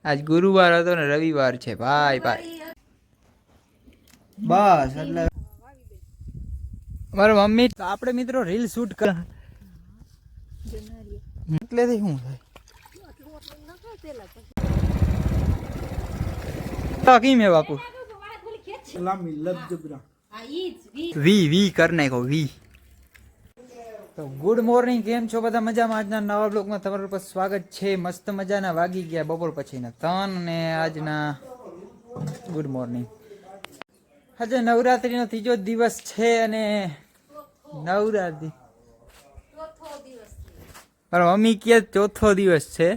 આજ ગુરુવાર હતો ને રવિવાર છે ભાઈ ભાઈ. બસ એટલે મારા મમ્મી આપણે મિત્રો રીલ શૂટ કર એટલેથી શું થાય કી મે બાપુ વી વી કર નાખો વી. તો ગુડ મોર્નિંગ, કેમ છો બધા? મજામાં? આજના નવા બ્લોગમાં તમારું પર સ્વાગત છે. મસ્ત મજાના વાગી ગયા બપોર પછીના 3 ને આજના ગુડ મોર્નિંગ. આજે નવરાત્રીનો ત્રીજો દિવસ છે અને નવરાત્રી મારા મમ્મી કહે ચોથો દિવસ છે.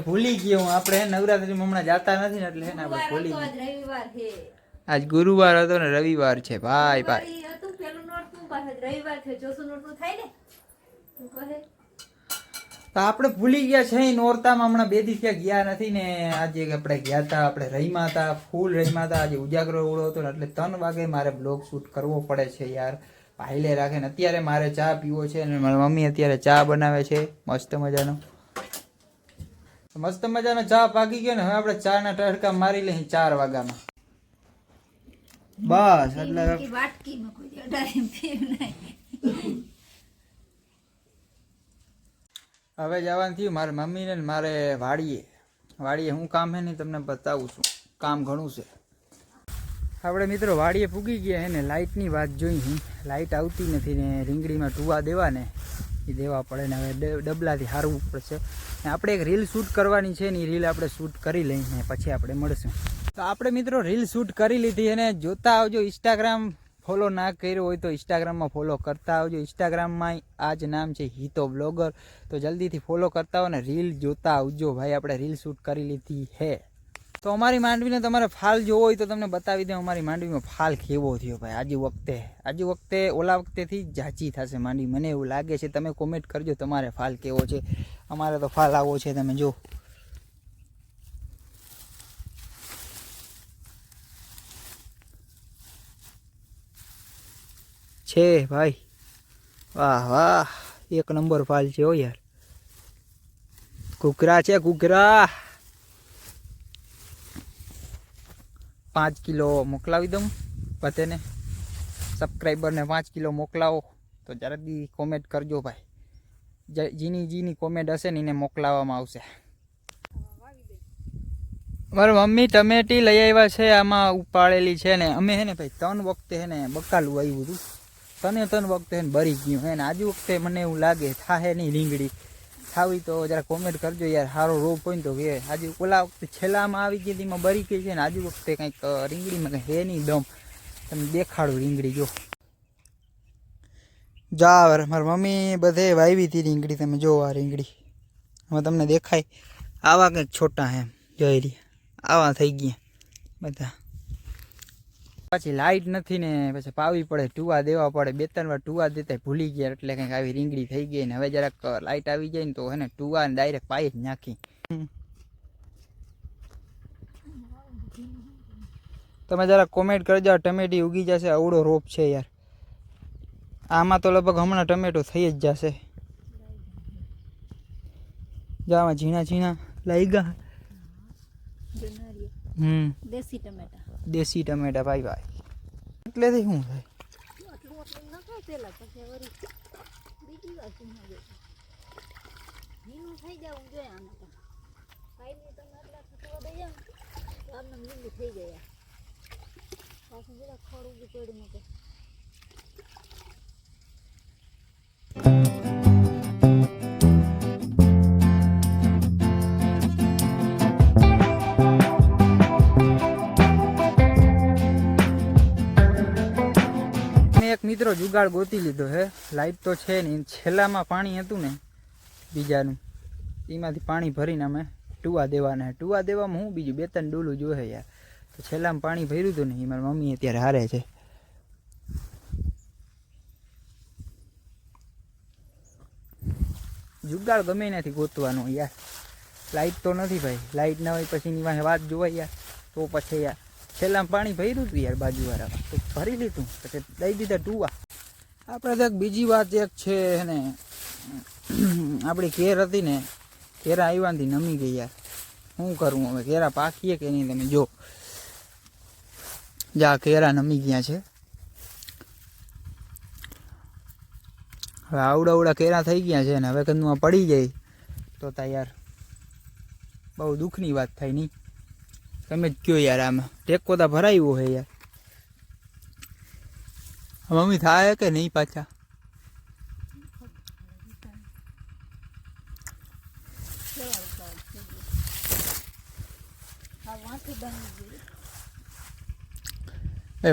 ભૂલી ગયો હું, આપણે નવરાત્રીમાં હમણાં જાતા નથી ને એટલે આપણે ભૂલી ગયા. આજ ગુરુવાર હતો ને રવિવાર છે ભાઈ ભાઈ. તો આપણે ભૂલી ગયા છે નોરતામાં. હમણાં 2 દિવસ ગયા નથી ને આજે આપણે ગયા હતા, આપણે રહીમાં હતા, ફૂલ રહીમાં હતા. આજે ઉજાગરો ઉડો હતો ને એટલે 3 વાગે મારે બ્લોગ શૂટ કરવો પડે છે યાર. ભાઈલે રાખે ને અત્યારે મારે ચા પીવો છે અને મારી મમ્મી અત્યારે ચા બનાવે છે મસ્ત મજાનો. મસ્ત મજાનો ચા પાકી ગયો ને હવે આપણે ચા ના ટડકા મારી લઈએ 4 વાગ્યામાં. બસ એટલે હવે જવાનું થયું મારે મમ્મીને મારે વાડીએ. શું કામ છે ને તમને બતાવું છું. કામ ઘણું છે. આપણે મિત્રો વાડીએ પૂગી ગયા હે ને લાઇટની વાત જોઈ. લાઇટ આવતી નથી ને રીંગણીમાં ટુવા દેવા ને એ દેવા પડે ને હવે ડબલાથી હારવું પડશે. ને આપણે એક રીલ શૂટ કરવાની છે ને એ રીલ આપણે શૂટ કરી લઈને પછી આપણે મળશું. તો આપણે મિત્રો રીલ શૂટ કરી લીધી અને જોતા આવજો. ઇન્સ્ટાગ્રામ ફોલો ના કર્યો હોય તો ઇન્સ્ટાગ્રામમાં ફોલો કરતા આવજો. ઇન્સ્ટાગ્રામમાં આ જ નામ છે હિતો બ્લોગર. તો જલ્દીથી ફોલો કરતા હો ને રીલ જોતા આવજો ભાઈ. આપણે રીલ શૂટ કરી લીધી હે. તો અમારી માંડવીને તમારે ફાલ જોવો હોય તો તમને બતાવી દઉં અમારી માંડવીમાં ફાલ કેવો થયો ભાઈ. આજે વખતે ઓલા વખતેથી જાચી થશે માંડવી, મને એવું લાગે છે. તમે કોમેન્ટ કરજો તમારે ફાલ કેવો છે. અમારે તો ફાલ આવો છે, તમે જો. છે ભાઈ, વાહ વાહ, 1 નંબર ફાલ છે હો યાર. ઘૂઘરા છે ઘૂઘરા. 5 કિલો મોકલાવી દઉં બધાને. સબસ્ક્રાઈબરને 5 કિલો મોકલાવો તો જલ્દી કોમેન્ટ કરજો ભાઈ. જીની કોમેન્ટ હશે ને એને મોકલાવવામાં આવશે. મારા મમ્મી ટમેટી લઈ આવ્યા છે, આમાં ઉપાડેલી છે ને અમે હે ને ભાઈ 3 વખતે હે ને બકાલું આવ્યું હતું. 3 વખતે હે ને બરી ગયું હે ને આજુ વખતે મને એવું લાગે થાહે નહીં રીંગણી. થાવી તો જરા કોમેન્ટ કરજો યાર. સારો રોપ હોય ને તો કે આજે ઓલા વખતે છેલ્લામાં આવી ગઈ એમાં બરી ગઈ છે ને આજુ વખતે કંઈક રીંગણીમાં કંઈ હે નહીં દમ. તમે દેખાડું રીંગણી જો. જા મારી મમ્મી બધે વાવી હતી રીંગણી. તમે જો આ રીંગણી હવે તમને દેખાય. આવા કંઈક છોટા એમ જોઈ રહી આવા થઈ ગયા બધા. પછી લાઇટ નથી ને પછી પાવી પડે, ટુવા દેવા પડે. 2-3 વાર ટુવા દેતા ભૂલી ગયા એટલે કંઈક આવી રીંગણી થઈ ગઈ ને હવે જરાક લાઇટ આવી જાય ને તો હે ને ટુવા ડાયરેક્ટ પાઈ જ નાખી. તમે જરાક કોમેન્ટ કરજો. ટમેટી ઉગી જશે, અવડો રોપ છે યાર. આમાં તો લગભગ હમણાં ટમેટો થઈ જ જશે. જામાં ઝીણા ઝીણા લઈ ગયા. દેશી ટમેટા ભાઈ ભાઈ. એટલેથી શું થાય? એક મિત્રો જુગાડ ગોતી લીધો હે. લાઈટ તો છે ને છેલ્લામાં પાણી હતું ને બીજાનું એમાંથી પાણી ભરીને અમે ટુવા દેવાના. ટુવા દેવામાં હું બીજું 2-3 ડોલું જોહે યાર. તો છેલ્લામાં પાણી ભર્યું હતું ને એ મારી મમ્મી અત્યારે હારે છે. જુગાડ ગમે નથી ગોતવાનો યાર. લાઈટ તો નથી ભાઈ. લાઈટ ના હોય પછી એની વાંહે વાત જોવાય યાર. તો પછી યાર છેલ્લામાં પાણી ભર્યું હતું યાર બાજુવાળામાં તો ભરી લીધું પછી દઈ દીધા ટુવા. આપણે તો બીજી વાત એક છે ને આપણી ઘેર હતી ને કેરા આવ્યાથી નમી ગઈ યાર, શું કરું હવે? કેરા પાકીએ કે નહીં તમે જો, જા કેરા નમી ગયા છે. હવે આવડા કેરા થઈ ગયા છે ને હવે કંદમાં પડી જાય તો તા યાર બહુ દુઃખની વાત થાય નહીં. તમે જ કયો યાર, આમાં ટેકો તો ભરાયું હોય યાર. મમ્મી થાય કે નહીં પાછા?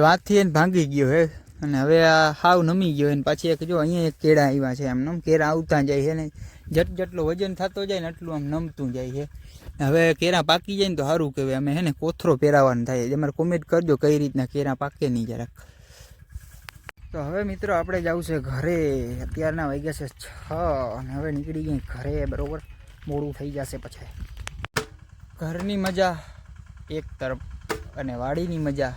વાતથી એને ભાંગી ગયો હે અને હવે આ હાવ નમી ગયો એને. પાછી એક જો અહીંયા એક કેળા આવ્યા છે, એમ કેળા આવતા જાય છે ને જેટલો વજન થતો જાય ને એટલું આમ નમતું જાય છે. હવે કેરા પાકી જાય ને તો સારું કહેવાય. અમે હે ને કોથરો પહેરાવાનું થાય. તમારે કોમેન્ટ કરજો કઈ રીતના કેરા પાકે નહીં જરાક. તો હવે મિત્રો આપણે જવું છે ઘરે. અત્યારના વાગ્યા છે 6 અને હવે નીકળી ગઈ ઘરે. બરાબર મોડું થઈ જશે પછી. ઘરની મજા એક તરફ અને વાડીની મજા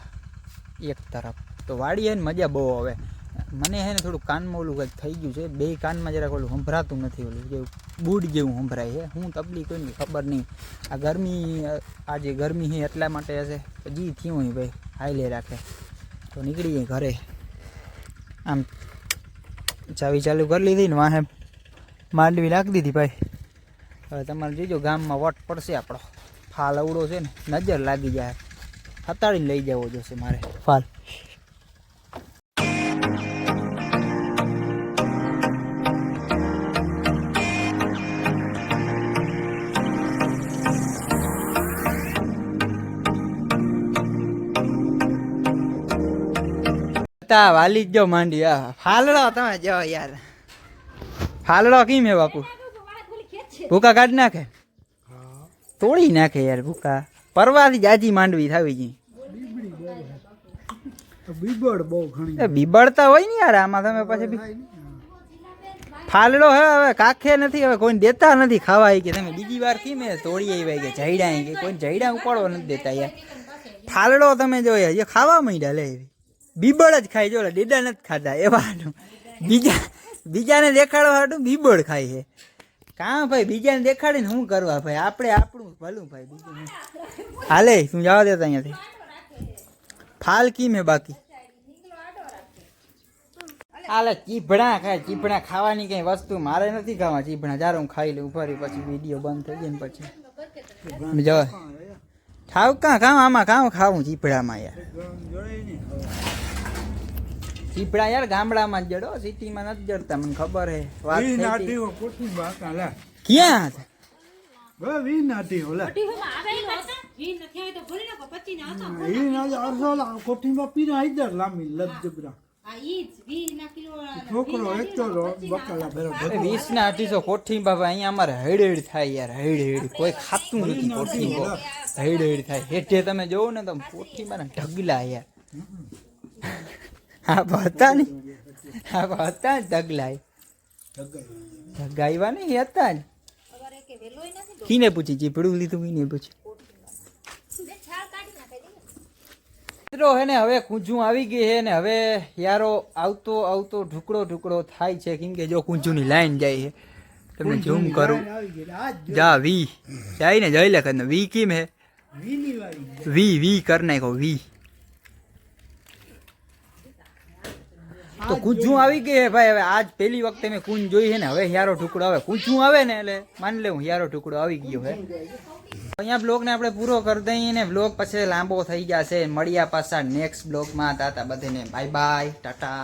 એક તરફ. તો વાડી હે ને મજા બહુ આવે. મને હે ને થોડું કાનમાં ઓલું કંઈક થઈ ગયું છે, બે કાનમાં જરાક ઓલું સંભળાતું નથી, ઓલું જેવું બૂડ જેવું સંભળાય છે. હું તકલીફ કોઈ ખબર નહીં. આ ગરમી, આજે ગરમી છે એટલા માટે હશે. જી થયું હોય ભાઈ, હાઈલે રાખે. તો નીકળી ગઈ ઘરે. આમ ચાવી ચાલુ કરી લીધી ને વાહે માંડવી નાખી દીધી ભાઈ. હવે તમારે જોજો ગામમાં વટ પડશે આપણો. ફાલ અવડો છે ને નજર લાગી જાય, હતાડીને લઈ જવો જોશે મારે ફાલ. વાલી જ જો માંડી. ફાલડો તમે જો યાર, ફાલડો કેમ હે બાપુ? ભૂકા કાઢ નાખે, તોડી નાખે યાર ભૂકા. પરવાથી જાજી માંડવી થાવી ગઈ. બીબડતા હોય ને યાર આમાં. તમે પછી ફાલડો હે હવે કાખે નથી, હવે કોઈને દેતા નથી ખાવા. કે તમે બીજી વાર કેમ તોડી આવી કે જઈડા કે કોઈ જઈડા ઉપાડવા નથી દેતા યાર. ફાલડો તમે જો યાર ખાવા માંડ્યા લે. બીબડ જ ખાય જો, ડેડા નથી ખાતા એવા. બીજાને દેખાડવા હાટું બીબડ ખાય છે. કાં ભાઈ બીજાને દેખાડીને શું કરવા ભાઈ? આપણે આપણું ભલું ભાઈ, બીજું હાલે. તું જવા દેતા અહીંયાથી. ફાલ કી મેં બાકી હાલે. ચીભડા ખાય, ચીભડા ખાવાની કઈ વસ્તુ મારે નથી ખાવા. ચીભડા જ્યારે હું ખાઈ લઉં ફરી પછી વિડીયો બંધ થઈ જાય ને પછી જવા ખાવ. કાં ખાવ આમાં કાં ખાવું ચીભડામાં યાર? ચીપડા યાર ગામડામાં જ જડો, સિટીમાં નથી જડતા. મને ખબર હે. ક્યાં વીસ ના 2800 કોઠી બાબા અહીંયા અમારે હેડ થાય યાર. હેડ કોઈ ખાતું નથી કોઠી. હેડ થાય હેઠે તમે જોવો ને તો કોઠી માં ઢગલા યાર. હા હતા ને, હા હતા ઢગલા. ઢગાઈવા નહીં હતા જ. કીને પૂછી ચીપડું લીધું? કીને પૂછી મિત્રો હે ને હવે કુંજું આવી ગઈ હે ને હવે યારો આવતો આવતો ઢુકડો થાય છે. કેમ કે જો કુંજુની લાઈન જાય છે. તમને ઝૂમ કરું. જા વી જાય ને જઈ લે કર. વી કેમ હે? વી કર નાખો વી. તો કુંજું આવી ગઈ હે ભાઈ. હવે આજ પહેલી વખતે મેં કુંજ જોઈ છે ને. હવે યારો ટુકડો આવે, કુંજું આવે ને એટલે માની લે હું યારો ટુકડો આવી ગયો હે. અહીંયા બ્લોગને આપણે પૂરો કરી દઈએ ને. બ્લોગ પછી લાંબો થઈ જશે. મળ્યા પાછા નેક્સ્ટ બ્લોગમાં. તાતા બધેને બાય બાય, ટાટા.